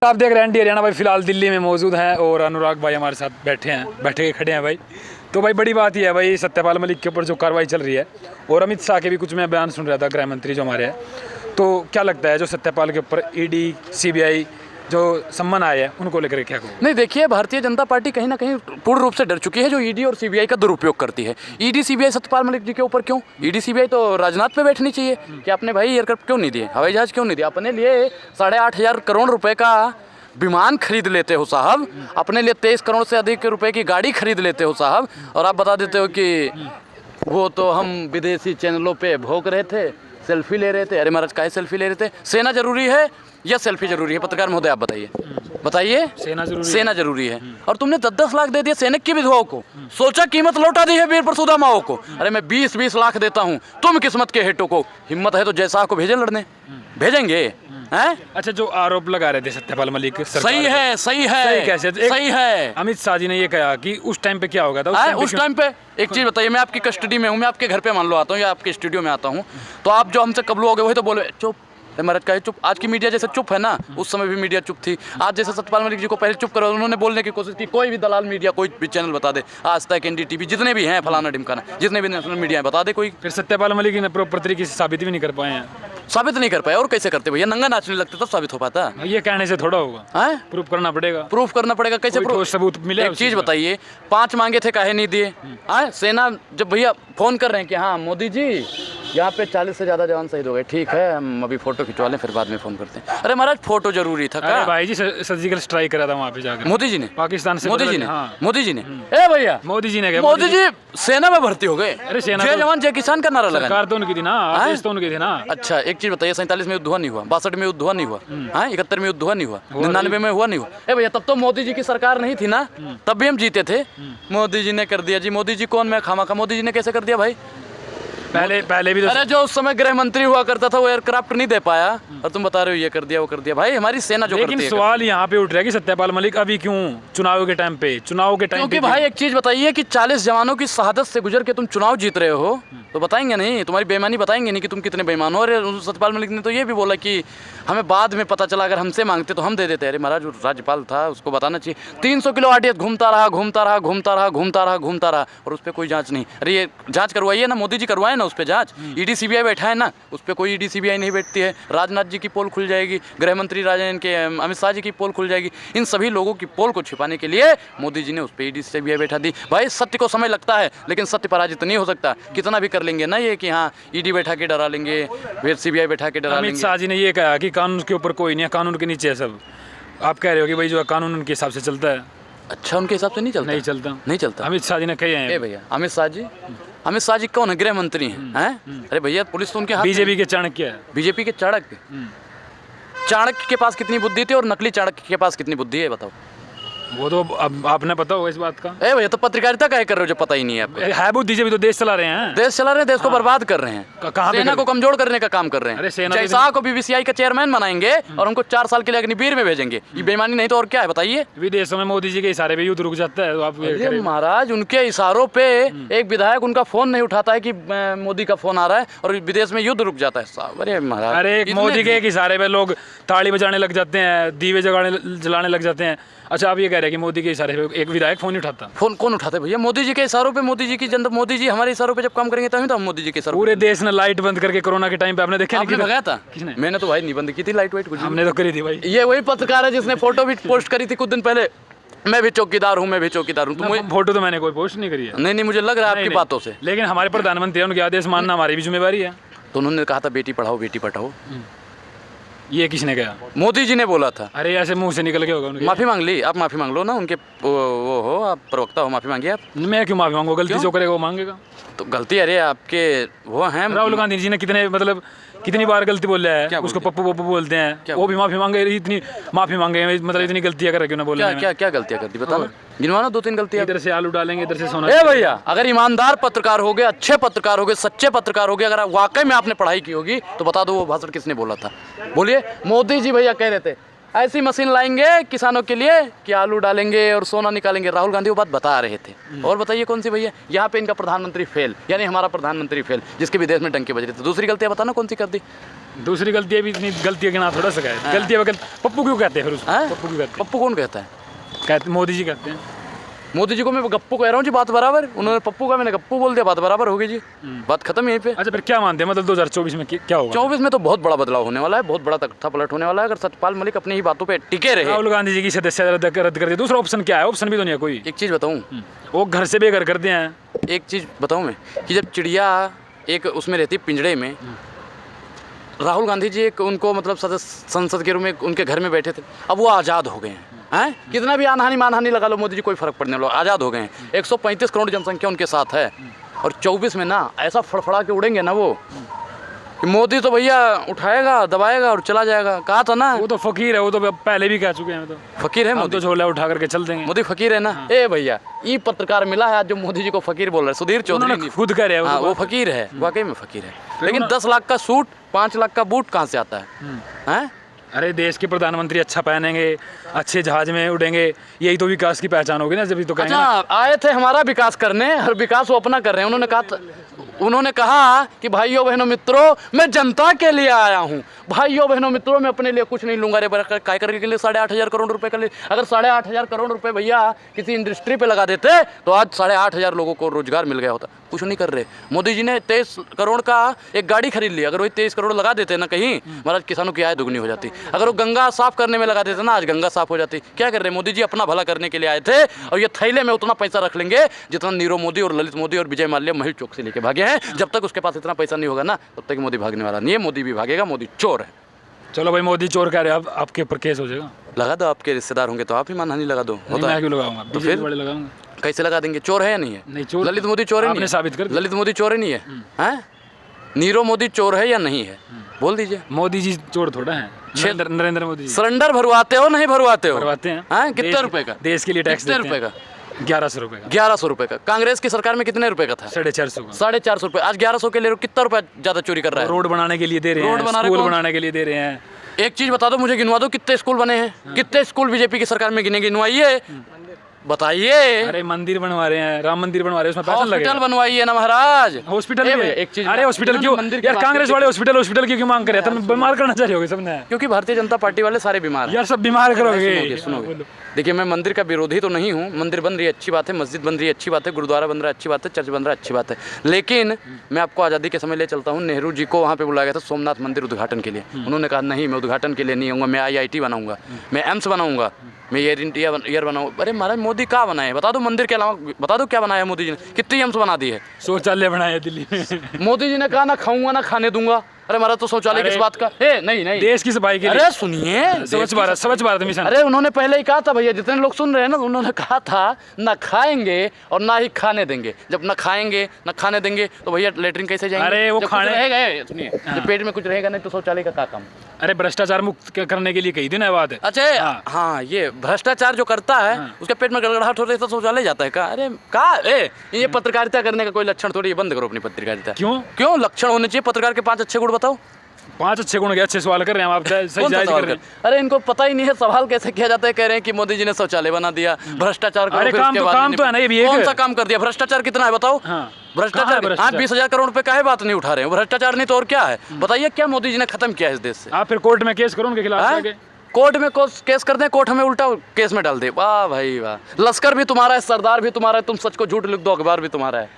आप देख रहे हैं एनडी हरियाणा भाई, फिलहाल दिल्ली में मौजूद हैं और अनुराग भाई हमारे साथ बैठे के खड़े हैं भाई। तो भाई बड़ी बात ही है भाई, सत्यपाल मलिक के ऊपर जो कार्रवाई चल रही है और अमित शाह के भी कुछ मैं बयान सुन रहा था, गृह मंत्री जो हमारे हैं। तो क्या लगता है जो सत्यपाल के ऊपर ईडी सीबीआई जो सम्मन आए हैं उनको लेकर क्या कहो? नहीं, देखिए, भारतीय जनता पार्टी कहीं ना कहीं पूर्ण रूप से डर चुकी है जो ईडी और सीबीआई का दुरुपयोग करती है। ईडी सीबीआई सत्यपाल मलिक जी के ऊपर क्यों? ईडी सीबीआई तो राजनाथ पे बैठनी चाहिए कि आपने भाई एयरक्राफ्ट क्यों नहीं दिए, हवाई जहाज क्यों नहीं दिया, अपने लिए 8,500 करोड़ रुपए का विमान खरीद लेते हो साहब, अपने लिए 23 करोड़ से अधिक रुपए की गाड़ी खरीद लेते हो साहब, और आप बता देते हो कि वो तो हम विदेशी चैनलों पे भोग रहे थे, सेल्फी ले रहे थे। अरे महाराज, काहे सेल्फी ले रहे थे? सेना जरूरी है या सेल्फी जरूरी है? पत्रकार महोदय आप बताइए। सेना जरूरी है। और तुमने 10-10 लाख दे दिया सैनिक की विधवाओं को, सोचा कीमत लौटा दी है वीर प्रसूदा माओ को। अरे मैं 20-20 लाख देता हूँ, तुम किस्मत के हेटो को, हिम्मत है तो जयशाह को भेजे लड़ने, भेजेंगे हैं? अच्छा, जो आरोप लगा रहे थे सत्यपाल मलिक सही है कैसे? सही है। अमित शाह जी ने ये कहा कि उस टाइम पे क्या होगा था, उस टाइम पे एक चीज बताइए, मैं आपकी कस्टडी में हूँ, मैं आपके घर पे मान लो आता हूँ या आपके स्टूडियो में आता हूँ, तो आप जो हमसे कबलू हो गए वही तो बोले चुप। महाराज का चुप, आज की मीडिया जैसे चुप है ना, उस समय भी मीडिया चुप थी। आज जैसे सत्यपाल मलिक जी को पहले चुप करो, उन्होंने बोलने की कोशिश की, कोई भी दलाल मीडिया कोई भी चैनल बता दे, आज तक एनडीटीवी जितने भी हैं, फलाना ढिमकाना, जितने भी नेशनल मीडिया बता दे कोई। फिर सत्यपाल मलिक ने प्रॉपर तरीके से साबित भी नहीं कर पाए हैं। साबित नहीं कर पाए, और कैसे करते भैया? नंगा नाचने लगते तब साबित हो पाता। ये कहने से थोड़ा होगा, प्रूफ करना पड़ेगा। प्रूफ करना पड़ेगा, कैसे प्रूफ? सबूत मिले? एक चीज बताइए, 5 मांगे थे, काहे नहीं दिए? सेना जब भैया फोन कर रहे हैं कि हाँ मोदी जी यहाँ पे 40 से ज्यादा जवान शहीद हो गए, ठीक है हम अभी फोटो खिंचवा लें फिर बाद में फोन करते हैं। अरे महाराज, फोटो जरूरी था क्या? भाई जी सर्जिकल स्ट्राइक करा था वहाँ पे जाकर मोदी जी ने, पाकिस्तान से। मोदी जी ने, हाँ। मोदी जी ने, ए भैया मोदी जी ने, मोदी जी सेना में भर्ती हो गए। अरे सेना, जय जवान जय किसान का नारा लगा, सरकार तो उनकी थी ना, आदेश तो उनके थे ना। अच्छा, एक चीज बताइए, 47 में युद्ध हुआ नहीं हुआ? 62 में युद्ध हुआ नहीं हुआ? 71 में युद्ध हुआ नहीं हुआ? 99 में हुआ नहीं हुआ? ए भैया, तब तो मोदी जी की सरकार नहीं थी ना, तब भी हम जीते थे। मोदी जी ने कर दिया जी। मोदी जी कौन? मैं खामा मोदी जी ने कैसे कर दिया भाई? पहले भी तो, अरे जो उस समय गृह मंत्री हुआ करता था वो एयरक्राफ्ट नहीं दे पाया, और तुम बता रहे हो ये कर दिया वो कर दिया। भाई हमारी सेना जो करती है। लेकिन सवाल यहाँ पे उठ रहा है कि सत्यपाल मलिक अभी क्यों चुनाव के टाइम पे क्योंकि भाई एक चीज बताइए कि 40 जवानों की शहादत से गुजर के तुम चुनाव जीत रहे हो, तो बताएंगे नहीं, तुम्हारी बेईमानी बताएंगे नहीं कि तुम कितने बेईमान हो। और सत्यपाल मलिक ने तो ये भी बोला कि हमें बाद में पता चला, अगर हमसे मांगते तो हम दे देते। अरे महाराज, वो राज्यपाल था, उसको बताना चाहिए। 300 किलो आरडीएक्स घूमता रहा और उस पर कोई जांच नहीं। अरे ये जांच करवाइए ना, मोदी जी करवाए ना उस पर जांच। ईडी सीबीआई बैठा है ना, उस पर कोई ईडी सीबीआई नहीं बैठती है। राजनाथ जी की पोल खुल जाएगी, गृह मंत्री के अमित शाह जी की पोल खुल जाएगी। इन सभी लोगों की पोल को छिपाने के लिए मोदी जी ने उस पर ईडी सीबीआई बैठा दी। भाई सत्य को समय लगता है, लेकिन सत्य पराजित नहीं हो सकता। कितना भी कर लेंगे ना ये कि हाँ ईडी बैठा के डरा लेंगे, फिर सीबीआई बैठा के डरा लेंगे। अमित शाह जी ने ये कहा कि कानून के ऊपर कोई नहीं है, कानून के नीचे है सब। आप कह रहे हो कि भाई जो कानून उनके हिसाब से चलता है। अच्छा, उनके हिसाब से नहीं चलता। अमित शाह जी ने कहे हैं। भैया अमित शाह जी कौन है? गृह मंत्री हैं। अरे भैया, पुलिस तो उनके हाथ। बीजेपी के चाणक्य है। बीजेपी के चाणक्य के पास कितनी बुद्धि थी और नकली चाणक्य के पास कितनी बुद्धि है, बताओ? वो तो अब आपने पता होगा इस बात का। ए भैया, तो पत्रकारिता काहे कर रहे हो जो पता ही नहीं है आपको? है बुद्धि से भी तो देश चला रहे हैं। देश को बर्बाद कर रहे हैं, सेना को कमजोर करने का काम कर रहे हैं। जयशाह को बीसीसीआई का चेयरमैन बनाएंगे और उनको 4 साल के लिए अग्निवीर में भेजेंगे। ये बेईमानी नहीं तो और क्या है, बताइए? विदेशों में मोदी जी के इशारे पे युद्ध रुक जाता है। तो आप महाराज, उनके इशारों पे एक विधायक उनका फोन नहीं उठाता है कि मोदी का फोन आ रहा है, और विदेश में युद्ध रुक जाता है। अरे महाराज, अरे मोदी के एक इशारे पे लोग ताली बजाने लग जाते हैं, दीवे जलाने लग जाते हैं। अच्छा, आप ये कह रहे हैं कि मोदी के इशारे पे एक विधायक फोन नहीं उठाता? फोन कौन उठाते भैया? मोदी जी के इशारों पे, मोदी जी हमारे इशारों पे जब काम करेंगे तभी तो हम मोदी जी के इशारों। पूरे देश ने लाइट बंद करके कोरोना के टाइम पे आपने देखा? आपने भगाया था? किसने? मैंने तो भाई नहीं बंद की थी लाइट वाइट, कुछ हमने तो करी थी भाई। ये वही पत्रकार है जिसने फोटो भी पोस्ट करी थी कुछ दिन पहले, मैं भी चौकीदार हूँ। फोटो तो मैंने कोई पोस्ट नहीं करी है। नहीं, मुझे लग रहा है आपकी बातों से। लेकिन हमारे प्रधानमंत्री, उनके आदेश मानना हमारी भी जिम्मेवारी है। तो उन्होंने कहा था बेटी पढ़ाओ बेटी पढ़ाओ, ये किसने कहा? मोदी जी ने बोला था। अरे ऐसे मुंह से निकल के होगा उनके? माफी मांग ली, आप माफी मांग लो ना, उनके वो हो, आप प्रवक्ता हो, माफी मांगिए आप। मैं क्यों माफी मांगूंगा? गलती जो करेगा वो मांगेगा। तो गलती, अरे आपके वो हैं राहुल गांधी जी ने कितनी बार गलती बोल रहा है, उसको पप्पू बोलते हैं, वो भी माफी मांगे। इतनी माफी मांगे, मतलब इतनी गलतियां कर क्यों ना बोल? क्या गलतियां कर दी, बताओ? गिनवाना 2-3 गलतियां। इधर से आलू डालेंगे, इधर से सोना। ए भैया, अगर ईमानदार पत्रकार हो गए, अच्छे पत्रकार हो गए, सच्चे पत्रकार हो गए, अगर वाकई में आपने पढ़ाई की होगी तो बता दो वो भाषण किसने बोला था? बोलिए। मोदी जी भैया कह रहे थे ऐसी मशीन लाएंगे किसानों के लिए कि आलू डालेंगे और सोना निकालेंगे। राहुल गांधी वो बात बता रहे थे। और बताइए कौन सी भैया, यहाँ पे इनका प्रधानमंत्री फेल, यानी हमारा प्रधानमंत्री फेल, जिसके विदेश में डंके बज रहे थे। दूसरी गलतियाँ बताना कौन सी कर दी। दूसरी गलतियाँ भी इतनी गलतियाँ गिना थोड़ा सा है गलतियाँ पप्पू क्यों कहते हैं फिर उसको? हाँ? पप्पू क्यों कहते पप्पू कौन कहता है? हैं? कहते मोदी जी कहते हैं। मोदी जी को मैं गप्पू कह रहा हूँ जी, बात बराबर। उन्होंने पप्पू का, मैंने गप्पू बोल दिया, बात बराबर होगी जी। बात खत्म यहीं पे। अच्छा फिर क्या मानते हैं, मतलब 2024 में क्या होगा? 24 में तो बहुत बड़ा बदलाव होने वाला है, बहुत बड़ा तख्ता पलट होने वाला है, अगर सत्यपाल मलिक अपनी ही बातों पे टिके रहे। राहुल गांधी जी की सदस्यता रद्द कर दी। दूसरा ऑप्शन क्या है? ऑप्शन भी तो नहीं है कोई। एक चीज़ बताऊँ, वो घर से बेघर कर दिए हैं। एक चीज़ बताऊँ मैं, कि जब चिड़िया एक उसमें रहती पिंजड़े में, राहुल गांधी जी एक उनको मतलब सदस्य संसद के रूम में उनके घर में बैठे थे, अब वो आज़ाद हो गए हैं। हैं कितना भी आनहानि मानहानि लगा लो, मोदी जी कोई फर्क पड़ने वाला, आज़ाद हो गए हैं। 135 करोड़ जनसंख्या उनके साथ है, और 24 में ना ऐसा फड़फड़ा के उड़ेंगे ना वो, कि मोदी तो भैया उठाएगा, दबाएगा और चला जाएगा। कहा था ना, वो तो फकीर है, वो तो पहले भी कह चुके हैं। तो फकीर है हम मोदी, तो झोला उठा करके चल देंगे। मोदी फकीर है ना। ए भैया, ये पत्रकार मिला है आज जो मोदी जी को फकीर बोल रहा है, सुधीर चौधरी। उन्होंने खुद करे है, हाँ, वो फकीर है, वाकई में फकीर है। लेकिन 10 लाख का सूट 5 लाख का बूट कहाँ से आता है? हैं? अरे देश के प्रधानमंत्री अच्छा पहनेंगे, अच्छे जहाज में उड़ेंगे, यही तो विकास की पहचान होगी ना। जब तो कहेंगे अच्छा, आए थे हमारा विकास करने और विकास वो अपना कर रहे हैं। उन्होंने कहा कि भाइयों बहनों मित्रों, मैं जनता के लिए आया हूँ। भाइयों बहनों मित्रों, मैं अपने लिए कुछ नहीं लूंगा। रे काय करने के लिए 8,500 करोड़ रुपए के लिए, अगर 8,500 करोड़ रुपए भैया किसी इंडस्ट्री पे लगा देते तो आज 8,500 लोगों को रोजगार मिल गया होता। कुछ नहीं कर रहे। मोदी जी ने 23 करोड़ का एक गाड़ी खरीद ली, अगर वही 23 करोड़ लगा देते ना कहीं, महाराज किसानों की आय दुगनी हो जाती। अगर वो गंगा साफ करने में लगा देते ना, आज गंगा साफ हो जाती। क्या कर रहे हैं मोदी जी? अपना भला करने के लिए आए थे, और ये थैले में उतना पैसा रख लेंगे जितना नीरव मोदी और ललित मोदी और विजय माल्या महल चौक से लेके भागे हैं। जब तक उसके पास इतना पैसा नहीं होगा ना, तब तक मोदी भागने वाला नहीं है। मोदी भी भागेगा, मोदी चोर है। चलो भाई, मोदी चोर कह रहे हैं, अब आपके ऊपर केस हो जाएगा। लगा दो, आपके रिश्तेदार होंगे तो आप ही मानहानि लगा दो। नहीं, मैं क्यों लगाऊंगा? तो फिर बड़े लगाऊंगा। कैसे लगा देंगे? चोर है या नहीं है? नहीं, चोर ललित मोदी चोर है नहीं आपने है? साबित कर दिया। ललित मोदी चोर है नहीं है? हैं? नीरव मोदी चोर है या नहीं है? बोल दीजिए। मोदी जी चोर थोड़ा है। नरेंद्र मोदी जी सिलेंडर भरवाते हो नहीं भरवाते हो? भरवाते हैं। हैं? कितने रुपए का? देश के लिए टैक्स कितने देते रुपए हैं। का? 1100 रुपए का। 1100 रुपए का। कांग्रेस की सरकार में कितने रुपए का था? 450 का। 450 रुपए। आज 1100 के लिए कितना रुपया ज्यादा चोरी कर रहा है? रोड बनाने के लिए दे रहे हैं, स्कूल बनाने के लिए दे रहे हैं। एक चीज बता दो मुझे, गिनवा दो कितने स्कूल बने हैं? कितने स्कूल बीजेपी की सरकार में गिने? गिनवाइए, बताइए। अरे मंदिर बनवा रहे हैं, राम मंदिर बनवा रहे हैं, उसमें पैसा लगेगा। हॉस्पिटल बनवाइए ना महाराज। हॉस्पिटल एक चीज, अरे हॉस्पिटल क्यों यार? कांग्रेस वाले हॉस्पिटल की क्यों मांग कर रहे हैं? बीमार करना चाहिए होगा सबने। क्योंकि भारतीय जनता पार्टी वाले सारे बीमार हैं। यार सब बीमार करोगे। सुनोगे। देखिए, मैं मंदिर का विरोधी तो नहीं हूँ। मंदिर बन रही है, अच्छी बात है। मस्जिद बन रही है, अच्छी बात है। गुरुद्वारा बन रहा है, अच्छी बात है। चर्च बन रहा है, अच्छी बात है। लेकिन मैं आपको आज़ादी के समय ले चलता हूँ। नेहरू जी को वहाँ पे बुलाया गया था सोमनाथ मंदिर उद्घाटन के लिए। उन्होंने कहा नहीं, मैं उद्घाटन के लिए नहीं आऊँगा, मैं IIT बनाऊँगा, मैं एम्स बनाऊँगा, मैं एयर बनाऊँ। अरे महाराज, मोदी क्या बनाए? बता दो, मंदिर के अलावा बता दो क्या बनाया मोदी जी ने? कितनी एम्स बना दी है? शौचालय बनाया दिल्ली में। मोदी जी ने कहा ना खाऊंगा ना खाने दूंगा। अरे हमारा तो शौचालय किस बात का? नहीं, देश की सफाई के लिए। अरे सुनिए, स्वच्छ भारत मिशन। अरे उन्होंने पहले ही कहा था भैया, जितने लोग सुन रहे हैं ना, उन्होंने कहा था ना खाएंगे और ना ही खाने देंगे। जब ना खाएंगे ना खाने देंगे तो भैया लेटरिन कैसे जाएंगे? अरे वो खाने रहेगा, सुनिए, जब पेट में कुछ रहेगा नहीं तो शौचालय का क्या काम? अरे भ्रष्टाचार मुक्त करने के लिए कही थी ना बात है। अच्छा हाँ, ये भ्रष्टाचार जो करता है उसके पेट में गड़गड़ाहट हो रही है तो शौचालय जाता है का? अरे ये पत्रकारिता करने का कोई लक्षण थोड़ी है। बंद करो अपनी पत्रकारिता। क्यों लक्षण होने चाहिए पत्रकार के? 5 अच्छे गुण बताओ। 5 अच्छे गुण के? अच्छे सवाल कर रहे हैं आप, सही जायज कर रहे हैं। अरे इनको पता ही नहीं है सवाल कैसे किया जाता है। कह रहे हैं कि मोदी जी ने शौचालय बना दिया, भ्रष्टाचार। अरे काम तो है ना, ये भी कौन सा काम कर दिया? भ्रष्टाचार कितना है बताओ? भ्रष्टाचार 20,000 करोड़ रुपए का है, बात नहीं उठा रहे हैं। भ्रष्टाचार नहीं तो और क्या है? बताइए क्या मोदी जी ने खत्म किया है इस देश से? आप फिर कोर्ट में केस करो उनके खिलाफ। कोर्ट में केस कर दें, कोर्ट हमें उल्टा केस में डाल दे। वाह भाई वाह, लश्कर भी तुम्हारा है, सरदार भी तुम्हारा है, तुम सच को झूठ लिख दो, अखबार भी तुम्हारा है।